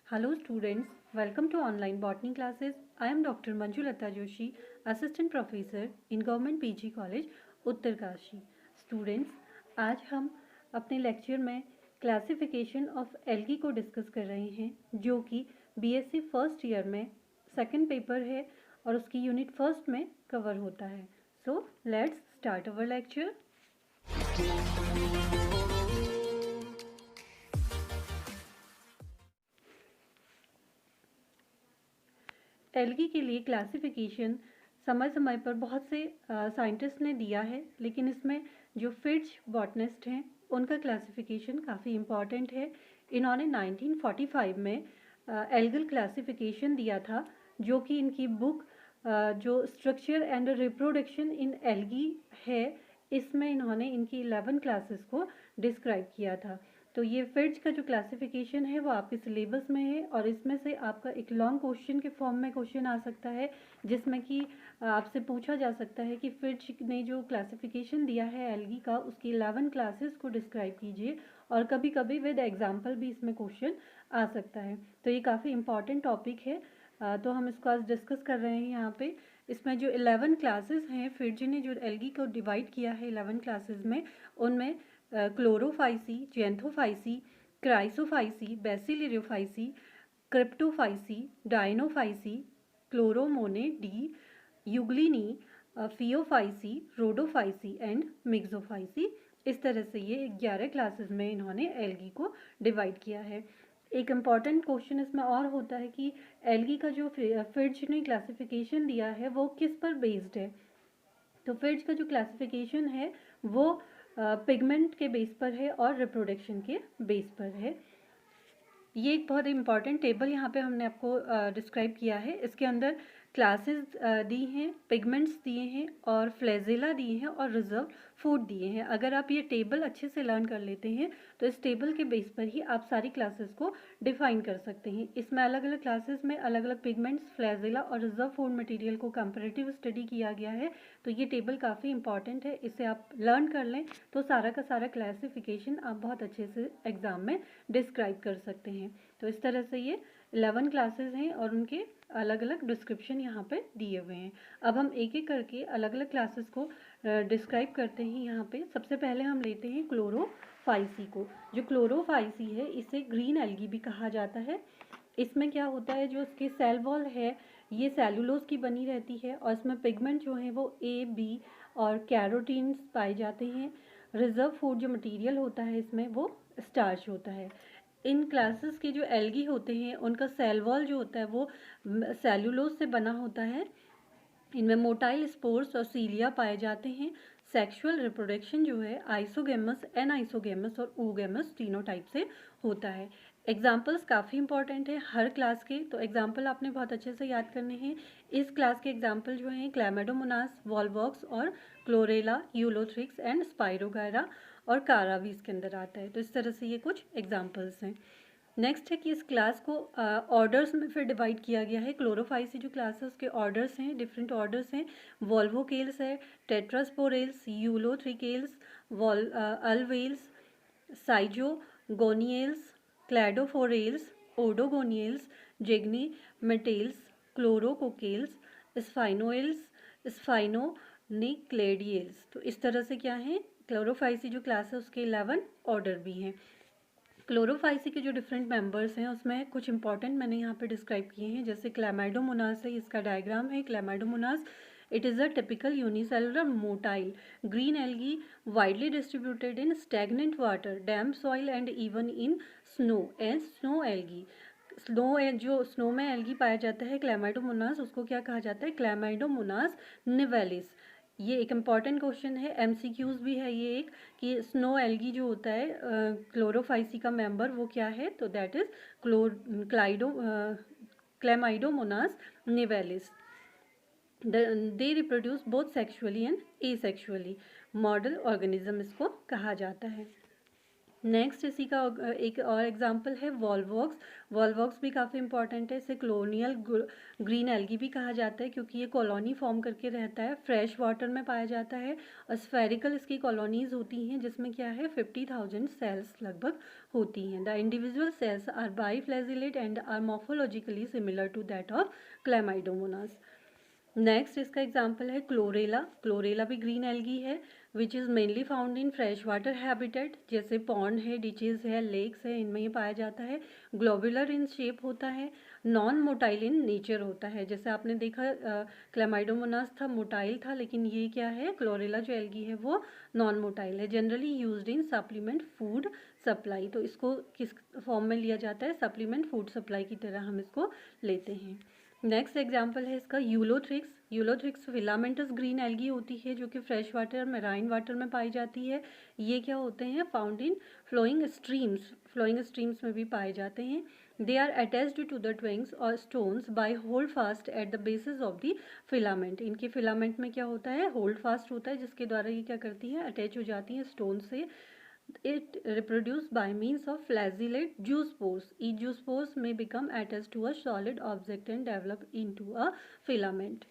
Hello students, welcome to online botany classes. I am Dr. Manjulata Joshi, Assistant Professor in Government PG College, Uttarkashi. Students, आज हम अपने lecture में classification of algae को discuss कर रहे हैं जो कि बीएससी फर्स्ट ईयर में सेकंड पेपर है और उसकी यूनिट फर्स्ट में कवर होता है. So let's start our lecture. Algae के लिए क्लासिफिकेशन समय समय पर बहुत से साइंटिस्ट ने दिया है, लेकिन इसमें जो फिट्ज बॉटनिस्ट हैं उनका क्लासिफिकेशन काफ़ी इम्पॉर्टेंट है. इन्होंने 1945 में एल्गल क्लासिफिकेशन दिया था, जो कि इनकी बुक जो structure and reproduction in algae है, इसमें इन्होंने इनकी 11 क्लासेस को डिस्क्राइब किया था. तो ये फिट्ज का जो क्लासिफिकेशन है वो आपके सिलेबस में है और इसमें से आपका एक लॉन्ग क्वेश्चन के फॉर्म में क्वेश्चन आ सकता है, जिसमें कि आपसे पूछा जा सकता है कि फिट्ज ने जो क्लासिफिकेशन दिया है एल्गी का, उसकी 11 क्लासेस को डिस्क्राइब कीजिए. और कभी कभी विद एग्जाम्पल भी इसमें क्वेश्चन आ सकता है. तो ये काफ़ी इंपॉर्टेंट टॉपिक है, तो हम इसको आज डिस्कस कर रहे हैं यहाँ पे. इसमें जो 11 क्लासेस हैं, फिट्ज ने जो एल्गी को डिवाइड किया है 11 क्लासेस में, उनमें Chlorophyceae, Xanthophyceae, Chrysophyceae, Bacillariophyceae, Cryptophyceae, Dinophyceae, Chloromonadineae, Euglenineae, Phaeophyceae, Rhodophyceae and Myxophyceae. इस तरह से ये 11 क्लासेस में इन्होंने एल्गी को डिवाइड किया है. एक इम्पॉर्टेंट क्वेश्चन इसमें और होता है कि एल्गी का जो फिट्ज ने क्लासिफिकेशन दिया है वो किस पर बेस्ड है. तो फिट्ज का जो क्लासिफिकेशन है वो पिगमेंट के बेस पर है और रिप्रोडक्शन के बेस पर है. ये एक बहुत इंपॉर्टेंट टेबल यहाँ पे हमने आपको डिस्क्राइब किया है. इसके अंदर क्लासेस दी हैं, पिगमेंट्स दिए हैं और फ्लैजेला दिए हैं और रिजर्व फूड दिए हैं. अगर आप ये टेबल अच्छे से लर्न कर लेते हैं तो इस टेबल के बेस पर ही आप सारी क्लासेस को डिफाइन कर सकते हैं. इसमें अलग अलग क्लासेस में अलग अलग पिगमेंट्स, फ्लैजेला और रिजर्व फूड मटेरियल को कंपैरेटिव स्टडी किया गया है. तो ये टेबल काफ़ी इंपॉर्टेंट है, इसे आप लर्न कर लें तो सारा का सारा क्लासिफिकेशन आप बहुत अच्छे से एग्ज़ाम में डिस्क्राइब कर सकते हैं. तो इस तरह से ये 11 क्लासेस हैं और उनके अलग अलग डिस्क्रिप्शन यहाँ पे दिए हुए हैं. अब हम एक एक करके अलग अलग क्लासेस को डिस्क्राइब करते हैं. यहाँ पे सबसे पहले हम लेते हैं क्लोरोफाइसी को. जो क्लोरोफाइसी है इसे ग्रीन एल्गी भी कहा जाता है. इसमें क्या होता है, जो इसके सेल वॉल है ये सेलुलोज की बनी रहती है और इसमें पिगमेंट जो है वो ए, बी और कैरोटीन्स पाए जाते हैं. रिजर्व फूड जो मटेरियल होता है इसमें वो स्टार्च होता है. इन क्लासेस के जो एल्गी होते हैं उनका सेल वॉल जो होता है वो सेलुलोज से बना होता है. इनमें मोटाइल स्पोर्स और सीलिया पाए जाते हैं. सेक्सुअल रिप्रोडक्शन जो है आइसोगेमस, एनआइसोगेमस और oogamous तीनों टाइप से होता है. एग्जाम्पल्स काफ़ी इंपॉर्टेंट है हर क्लास के, तो एग्जाम्पल आपने बहुत अच्छे से याद करने हैं. इस क्लास के एग्जाम्पल जो हैं क्लैमिडोमोनास, वॉलवॉक्स और क्लोरेला, यूलोथ्रिक्स एंड स्पाइरोगायरा और कारावीस के अंदर आता है. तो इस तरह से ये कुछ एग्जाम्पल्स हैं. नेक्स्ट है कि इस क्लास को ऑर्डर्स में फिर डिवाइड किया गया है. क्लोरोफाइसी जो क्लास है उसके ऑर्डर्स हैं, डिफरेंट ऑर्डर्स हैं. वॉल्वोकेल्स है, टेट्रास्पोरेल्स, यूलोथ्रिकेल्स, अल्वेल्स, साइजोगोनियल्स, क्लैडोफोरेल्स, ओडोगोनियल्स, जिग्नीमेटेल्स, क्लोरोकोकेल्स, स्फाइनोएल्स, स्फाइनोनिक्लेडियल्स. तो इस तरह से क्या है, क्लोरोफाइसी जो क्लास है उसके 11 ऑर्डर भी हैं. क्लोरोफाइसी के जो डिफरेंट मेंबर्स हैं उसमें कुछ इंपॉर्टेंट मैंने यहाँ पे डिस्क्राइब किए हैं. जैसे क्लैमाइडोमोनास है, इसका डायग्राम है. Chlamydomonas it is a typical unicellular motile green algae widely distributed in stagnant water, dam soil and even in snow and snow algae. जो स्नो में एल्गी पाया जाता है क्लैमाइडोमोनास, उसको क्या कहा जाता है, क्लैमाइडोमोनास निवेलिस. ये एक इम्पॉर्टेंट क्वेश्चन है, एमसीक्यूज भी है ये एक, कि स्नो एल्गी जो होता है क्लोरोफाइसी का मेंबर वो क्या है, तो that is Chlamydomonas nivalis. They reproduce both sexually and asexually. Model organism इसको कहा जाता है. नेक्स्ट इसी का एक और एग्जांपल है वॉलवॉक्स। वॉलवॉक्स भी काफ़ी इंपॉर्टेंट है। इसे कॉलोनियल ग्रीन एल्गी भी कहा जाता है क्योंकि ये कॉलोनी फॉर्म करके रहता है, फ्रेश वाटर में पाया जाता है और स्फेरिकल इसकी कॉलोनीज होती हैं जिसमें क्या है 50,000 सेल्स लगभग होती हैं। The individual cells are biflagellate and are morphologically similar to that of Chlamydomonas. Next इसका एग्जाम्पल है क्लोरेला। क्लोरेला भी ग्रीन एल्गी है which is mainly found in fresh water habitat, जैसे पॉन्ड है, डिचेज है, लेक्स है, इनमें ये पाया जाता है। ग्लोबुलर इन शेप होता है, नॉन मोटाइल इन नेचर होता है। जैसे आपने देखा क्लेमाइडोमोनास था मोटाइल था, लेकिन ये क्या है क्लोरेला जो एल्गी है वो नॉन मोटाइल है। Generally used in supplement food supply, तो इसको किस फॉर्म में लिया जाता है, सप्लीमेंट फूड सप्लाई की तरह हम इसको लेते हैं। नेक्स्ट एग्जाम्पल है इसका Ulothrix. Ulothrix filamentous green algae होती है जो कि फ्रेश वाटर और मेराइन वाटर में पाई जाती है। ये क्या होते हैं found in flowing streams, flowing streams में भी पाए जाते हैं। They are attached to the twigs और stones by holdfast at the basis of the filament. इनके फिलामेंट में क्या होता है होल्ड फास्ट होता है जिसके द्वारा ये क्या करती है अटैच हो जाती हैं स्टोन से। It reproduced by means of flagellate zoospores. Each zoospores may become attached to a solid object and develop into a filament.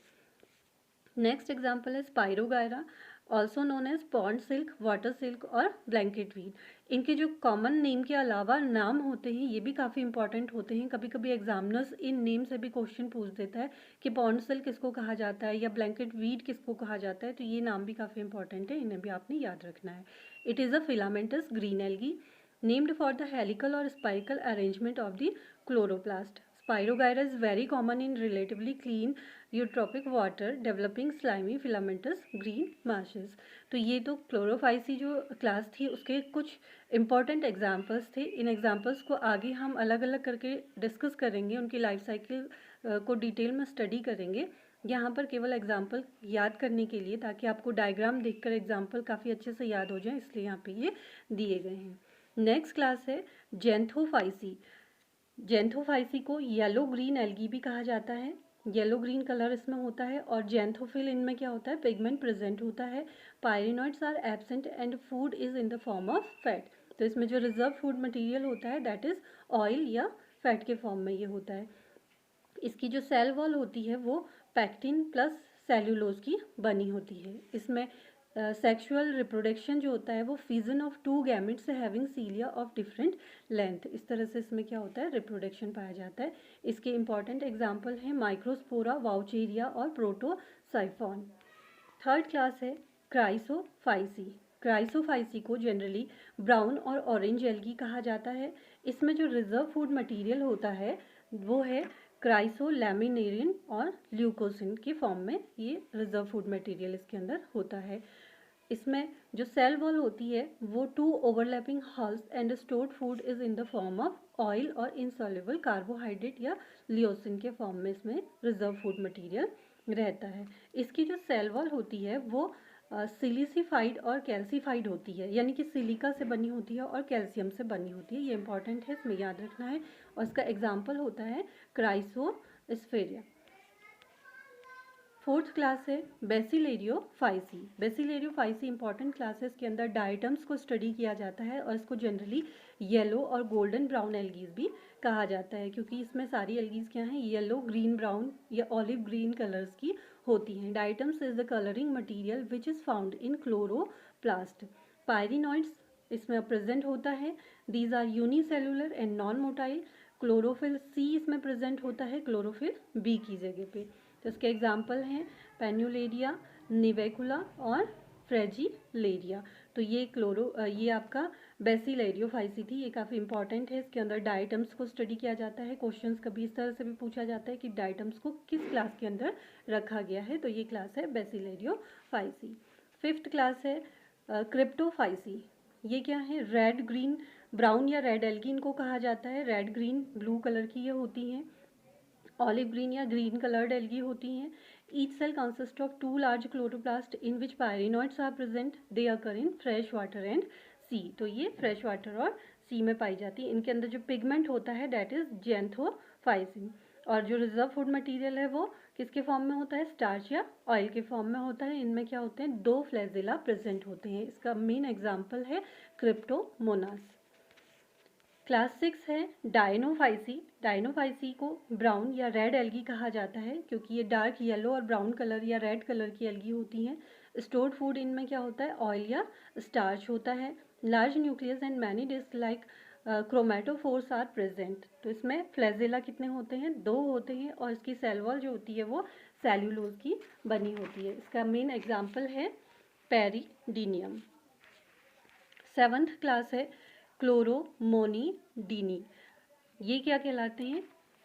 Next example है Spirogyra, also known as pond silk, water silk और blanket weed. इनके जो common name के अलावा नाम होते हैं ये भी काफ़ी इंपॉर्टेंट होते हैं। कभी कभी एग्जामिनर्स इन नेम से भी क्वेश्चन पूछ देता है कि पॉन्ड सिल्क किसको कहा जाता है या ब्लैंकेट वीड किसको कहा जाता है, तो ये नाम भी काफ़ी इंपॉर्टेंट है, इन्हें भी आपने याद रखना है। It is a filamentous green algae named for the helical और spiral arrangement of the chloroplast. Spirogyra is very common in relatively clean eutrophic water developing slimy filamentous green masses। तो ये तो क्लोरोफाइसी जो क्लास थी उसके कुछ important examples थे। इन examples को आगे हम अलग अलग करके डिस्कस करेंगे, उनकी लाइफ साइकिल को डिटेल में स्टडी करेंगे। यहाँ पर केवल एग्जाम्पल याद करने के लिए ताकि आपको डायग्राम देखकर एग्जाम्पल काफ़ी अच्छे से याद हो जाए, इसलिए यहाँ पे ये दिए गए हैं। नेक्स्ट क्लास है जेंथोफाइसी। जेंथोफाइसी को येलो ग्रीन एल्गी भी कहा जाता है। येलो ग्रीन कलर इसमें होता है और जेंथोफिल इनमें क्या होता है पिगमेंट प्रेजेंट होता है। Pyrenoids are absent and food is in the form of fat. तो इसमें जो रिजर्व फूड मटेरियल होता है दैट इज ऑयल या फैट के फॉर्म में ये होता है। इसकी जो सेल वॉल होती है वो पैक्टिन प्लस सेल्यूलोज की बनी होती है। इसमें सेक्सुअल रिप्रोडक्शन जो होता है वो fission of two gametes having cilia of different length, इस तरह से इसमें क्या होता है रिप्रोडक्शन पाया जाता है। इसके इंपॉर्टेंट एग्जाम्पल हैं माइक्रोस्पोरा, वाउचेरिया और प्रोटोसाइफॉन। थर्ड क्लास है क्राइसोफाइसी। क्राइसोफाइसी को जनरली ब्राउन और ऑरेंज एल्गी कहा जाता है। इसमें जो रिजर्व फूड मटेरियल होता है वो है क्राइसोलैमिनेरिन और ल्यूकोसिन के फॉर्म में ये रिजर्व फूड मटेरियल इसके अंदर होता है। इसमें जो सेल वॉल होती है वो two overlapping halves and stored food is in the form of oil और इनसॉल्युबल कार्बोहाइड्रेट या लियोसिन के फॉर्म में इसमें रिजर्व फूड मटेरियल रहता है। इसकी जो सेल वॉल होती है वो सिलिसिफाइड और कैल्सीफाइड होती है, यानी कि सिलिका से बनी होती है और कैल्शियम से बनी होती है। ये इंपॉर्टेंट है, इसमें याद रखना है। और इसका एग्जाम्पल होता है क्राइसोस्फेरिया। फोर्थ क्लास है बेसिलेरियोफाइसी। बेसिलेरियोफाइसी इंपॉर्टेंट क्लास है, इसके अंदर डायटम्स को स्टडी किया जाता है और इसको जनरली येलो और गोल्डन ब्राउन एल्गीज भी कहा जाता है क्योंकि इसमें सारी एल्गीज क्या हैं येलो, ग्रीन, ब्राउन या ऑलिव ग्रीन कलर्स की होती हैं। Diatoms is the colouring material which is found in chloroplast. Pyrenoids इसमें प्रेजेंट होता है। These are unicellular and non motile. Chlorophyll c इसमें प्रेजेंट होता है क्लोरोफिल बी की जगह पे। तो इसके एग्जाम्पल हैं पेन्यूलेरिया, निवेकुला और फ्रेजिलेरिया। तो ये आपका बेसिलेरियोफाइसी थी, ये काफ़ी इंपॉर्टेंट है। इसके अंदर डायटम्स को स्टडी किया जाता है। क्वेश्चंस कभी इस तरह से भी पूछा जाता है कि डायटम्स को किस क्लास के अंदर रखा गया है, तो ये क्लास है बेसिलेरियोफाइसी। फिफ्थ क्लास है क्रिप्टोफाइसी। ये क्या है रेड, ग्रीन, ब्राउन या रेड एल्गी इनको कहा जाता है। रेड, ग्रीन, ब्लू कलर की ये होती हैं। ऑलिव ग्रीन या ग्रीन कलर्ड एल्गी होती हैं। Each cell consist of two large chloroplast in which pyrenoids are present. They occur in fresh water and sea. तो ये फ्रेश वाटर और सी में पाई जाती है। इनके अंदर जो पिगमेंट होता है दैट इज जेंथोफाइसिन। और जो रिजर्व फूड मटेरियल है वो किसके फॉर्म में होता है स्टार्च या ऑयल के फॉर्म में होता है। इनमें क्या होते हैं दो फ्लैजिला प्रेजेंट होते हैं। इसका मेन एग्जाम्पल है क्रिप्टोमोनास। क्लास 6 है डायनोफाइसी। डायनोफाइसी को ब्राउन या रेड एल्गी कहा जाता है क्योंकि ये डार्क येलो और ब्राउन कलर या रेड कलर की एल्गी होती हैं। स्टोर्ड फूड इनमें क्या होता है, ऑयल या स्टार्च होता है। Large nucleus and many disc like chromatophores are present. तो इसमें फ्लैजेला कितने होते हैं, 2 होते हैं, और इसकी सेल वॉल जो होती है वो सेल्यूलोज की बनी होती है। इसका मेन एग्जाम्पल है पेरिडीनियम। 7th क्लास है क्लोरोमोनीडीनी। ये क्या कहलाते हैं,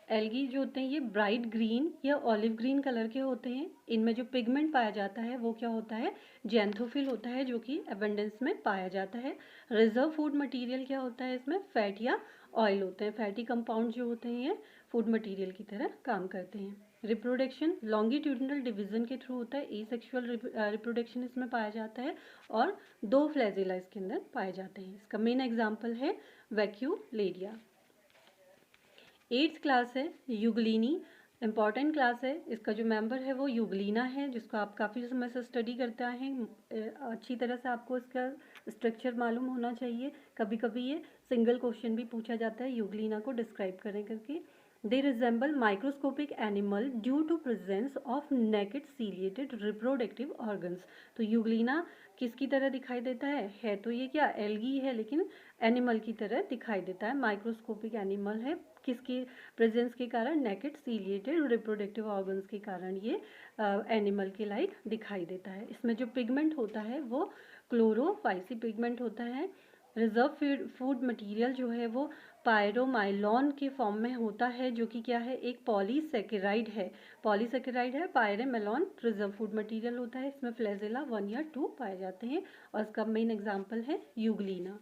एल्गी जो होते हैं ये ब्राइट ग्रीन या ऑलिव ग्रीन कलर के होते हैं। इनमें जो पिगमेंट पाया जाता है वो क्या होता है, जेंथोफिल होता है, जो कि एबंडेंस में पाया जाता है। रिजर्व फूड मटेरियल क्या होता है, इसमें फैट या ऑयल होते हैं। फैटी कंपाउंड जो होते हैं ये फूड मटेरियल की तरह काम करते हैं। रिप्रोडक्शन लॉन्गिट्यूडिनल डिवीजन के थ्रू होता है। एसेक्सुअल रिप्रोडक्शन इसमें पाया जाता है और 2 फ्लैजिला इसके अंदर पाए जाते हैं। इसका मेन एग्जाम्पल है वैक्यूलेरिया। 8th क्लास है यूग्लिनी। इम्पॉर्टेंट क्लास है। इसका जो मेंबर है वो यूग्लिना है, जिसको आप काफ़ी समय से स्टडी करते आए हैं। अच्छी तरह से आपको इसका स्ट्रक्चर मालूम होना चाहिए। कभी कभी ये सिंगल क्वेश्चन भी पूछा जाता है, यूग्लिना को डिस्क्राइब करें करके। They resemble microscopic animal due to presence of naked ciliated reproductive organs. तो यूग्लिना किसकी तरह दिखाई देता है तो ये क्या एल्गी है, लेकिन एनिमल की तरह दिखाई देता है। माइक्रोस्कोपिक एनिमल है, किसकी प्रेजेंस के कारण, नेकेड सीलिएटेड रिप्रोडक्टिव ऑर्गन्स के कारण ये एनिमल के लाइक दिखाई देता है। इसमें जो पिगमेंट होता है वो क्लोरोफाइसी पिगमेंट होता है। रिजर्व फूड मटेरियल जो है वो पायरोमाइलॉन के फॉर्म में होता है, जो कि क्या है, एक पॉलीसेकेराइड है। पॉलीसेकेराइड है, पायरोमाइलॉन रिजर्व फूड मटेरियल होता है। इसमें फ्लैजेला 1 या 2 पाए जाते हैं और इसका मेन एग्जाम्पल है यूग्लिना।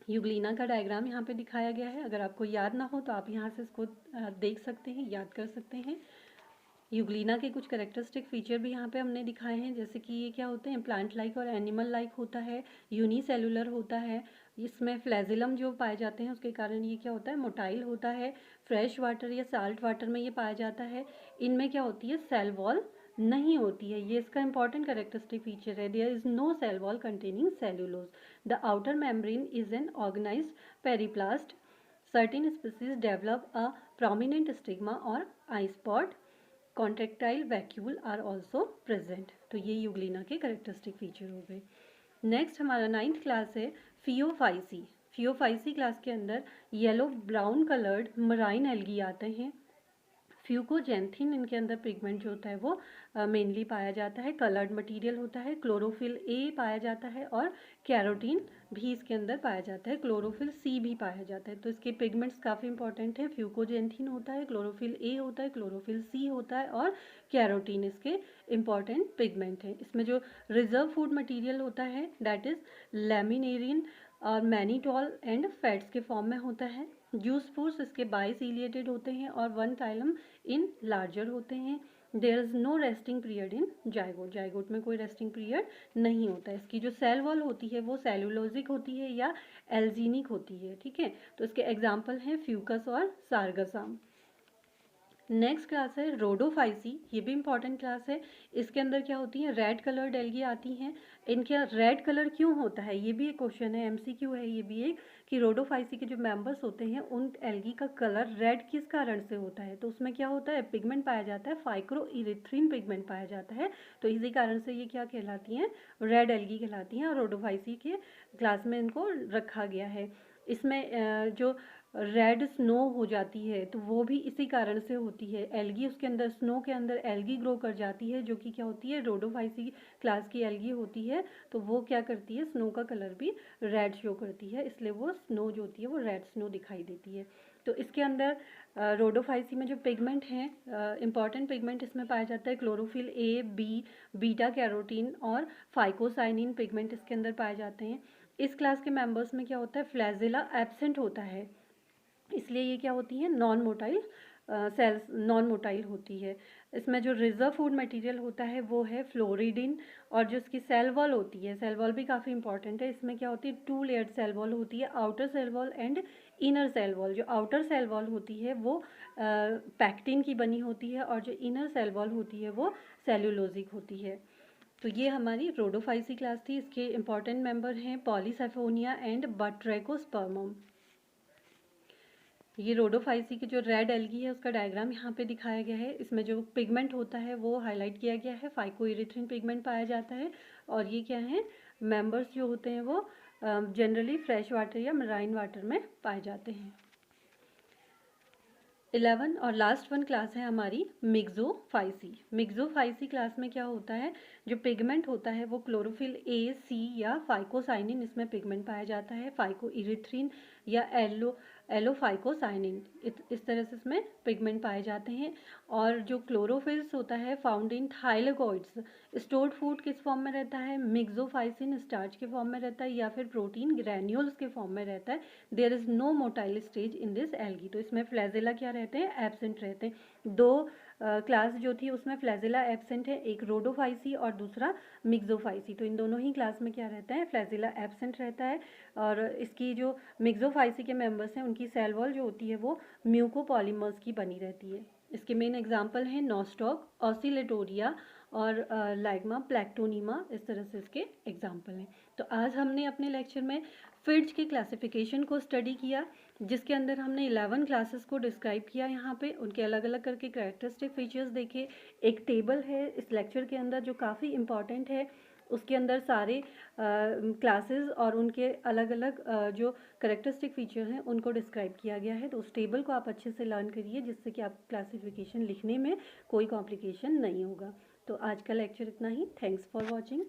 यूग्लिना का डायग्राम यहाँ पे दिखाया गया है। अगर आपको याद ना हो तो आप यहाँ से इसको देख सकते हैं, याद कर सकते हैं। यूग्लिना के कुछ कैरेक्टरिस्टिक फीचर भी यहाँ पे हमने दिखाए हैं, जैसे कि ये क्या होते हैं, प्लांट लाइक और एनिमल लाइक होता है, यूनिसेलुलर होता है। इसमें फ्लैजिलम जो पाए जाते हैं उसके कारण ये क्या होता है, मोटाइल होता है। फ्रेश वाटर या साल्ट वाटर में ये पाया जाता है। इनमें क्या होती है, सेल वॉल नहीं होती है। ये इसका इंपॉर्टेंट कैरेक्टरिस्टिक फीचर है। There is no cell wall containing cellulose. The outer membrane is an organised periplast. Certain species develop a prominent stigma or eye spot. Contractile vacuole are also present. तो ये Euglena के characteristic feature हो गए। Next हमारा 9th class है Phaeophyceae. Phaeophyceae class के अंदर yellow brown coloured marine algae आते हैं। फ्यूकोजेंथिन इनके अंदर पिगमेंट जो होता है वो मेनली पाया जाता है। कलर्ड मटेरियल होता है। क्लोरोफिल ए पाया जाता है और कैरोटीन भी इसके अंदर पाया जाता है। क्लोरोफिल सी भी पाया जाता है। तो इसके पिगमेंट्स काफ़ी इंपॉर्टेंट है। फ्यूकोजेंथिन होता है, क्लोरोफिल ए होता है, क्लोरोफिल सी होता है और कैरोटीन इसके इंपॉर्टेंट पिगमेंट हैं। इसमें जो रिजर्व फूड मटेरियल होता है दैट इज लैमिनेरिन और मैनीटॉल एंड फैट्स के फॉर्म में होता है। जूस फूड्स इसके बाइसिलिएटेड होते हैं और 1 टाइलम इन लार्जर होते हैं। There is no resting period in zygote. Zygote में कोई रेस्टिंग पीरियड नहीं होता है। इसकी जो सेल वॉल होती है वो सेलुलोजिक होती है या एल्जीनिक होती है, ठीक है। तो इसके एग्जाम्पल हैं फ्यूकस और सारगसाम। नेक्स्ट क्लास है रोडोफाइसी। ये भी इंपॉर्टेंट क्लास है। इसके अंदर क्या होती है, रेड कलर्ड एल्गी आती हैं। इनका रेड कलर क्यों होता है, ये भी एक क्वेश्चन है, एमसीक्यू है ये भी एक, कि रोडोफाइसी के जो मेंबर्स होते हैं उन एल्गी का कलर रेड किस कारण से होता है। तो उसमें क्या होता है, पिगमेंट पाया जाता है, फाइक्रोइरिथ्रिन पिगमेंट पाया जाता है। तो इसी कारण से ये क्या कहलाती हैं, रेड एल्गी कहलाती हैं और रोडोफाइसी के क्लास में इनको रखा गया है। इसमें जो रेड स्नो हो जाती है तो वो भी इसी कारण से होती है। एल्गी उसके अंदर, स्नो के अंदर एल्गी ग्रो कर जाती है जो कि क्या होती है, रोडोफाइसी क्लास की एल्गी होती है। तो वो क्या करती है, स्नो का कलर भी रेड शो करती है, इसलिए वो स्नो जो होती है वो रेड स्नो दिखाई देती है। तो इसके अंदर रोडोफाइसी में जो पिगमेंट हैं, इंपॉर्टेंट पिगमेंट इसमें पाया जाता है chlorophyll A, B, beta carotene और फाइकोसाइनिन पिगमेंट इसके अंदर पाए जाते हैं। इस क्लास के मेंबर्स में क्या होता है, फ्लैजिला एब्सेंट होता है, इसलिए ये क्या होती है, non motile sales, non motile होती है। इसमें जो रिजर्व फूड मटेरियल होता है वो है फ्लोरिडिन और जो इसकी सेल वॉल होती है, सेल वॉल भी काफ़ी इंपॉर्टेंट है। इसमें क्या होती है, 2 लेयर्ड सेल वॉल होती है, outer cell wall and inner cell wall. जो आउटर सेल वॉल होती है वो पैक्टिन की बनी होती है और जो इनर सेल वॉल होती है वो सेल्यूलोजिक होती है। तो ये हमारी रोडोफाइसी क्लास थी। इसके इंपॉर्टेंट मेंबर हैं पॉलीसेफोनिया एंड बट्रैकोस्पर्मम। ये रोडोफाइसी की जो रेड एल्गी है उसका डायग्राम यहाँ पे दिखाया गया है। इसमें जो पिगमेंट होता है वो हाईलाइट किया गया है, फाइकोइरिथ्रिन पिगमेंट पाया जाता है। और ये क्या है, मेंबर्स जो होते हैं वो जनरली फ्रेश वाटर या मराइन वाटर में पाए जाते हैं। 11 और लास्ट वन क्लास है हमारी मिक्सोफाइसी। मिक्सोफाइसी क्लास में क्या होता है, जो पिगमेंट होता है वो क्लोरोफिल ए, सी या फाइकोसाइनिन इसमें पिगमेंट पाया जाता है, फाइकोइरिथ्रिन या एलोफाइकोसाइनिन इस तरह से इसमें पिगमेंट पाए जाते हैं। और जो क्लोरोफिल्स होता है फाउंड इन थाइलेकोइड्स, स्टोर्ड फूड किस फॉर्म में रहता है, मिक्सोफाइसिन स्टार्च के फॉर्म में रहता है या फिर प्रोटीन ग्रैन्यूल्स के फॉर्म में रहता है। There is no motile stage in this algae. तो इसमें फ्लैजेला क्या रहते हैं, एब्सेंट रहते हैं। दो क्लास जो थी उसमें फ्लैजेला एब्सेंट है, एक रोडोफाइसी और दूसरा मिक्सोफाइसी। तो इन दोनों ही क्लास में क्या रहता है, फ्लैजेला एब्सेंट रहता है। और इसकी जो मिक्सोफाइसी के मेंबर्स हैं उनकी सेल वॉल जो होती है वो म्यूकोपॉलीमर्स की बनी रहती है। इसके मेन एग्जाम्पल हैं नोस्टॉक, ऑसिलेटोरिया और लाइग्मा प्लैक्टोनीमा, इस तरह से इसके एग्जाम्पल हैं। तो आज हमने अपने लेक्चर में फिट्ज के क्लासिफिकेशन को स्टडी किया, जिसके अंदर हमने 11 क्लासेस को डिस्क्राइब किया। यहाँ पे उनके अलग अलग करके कैरेक्टरिस्टिक फीचर्स देखे। एक टेबल है इस लेक्चर के अंदर जो काफ़ी इम्पॉर्टेंट है, उसके अंदर सारे क्लासेस और उनके अलग अलग जो करेक्टरिस्टिक फीचर हैं उनको डिस्क्राइब किया गया है। तो उस टेबल को आप अच्छे से लर्न करिए, जिससे कि आप क्लासिफिकेशन लिखने में कोई कॉम्प्लिकेशन नहीं होगा। तो आज का लेक्चर इतना ही। Thanks for watching.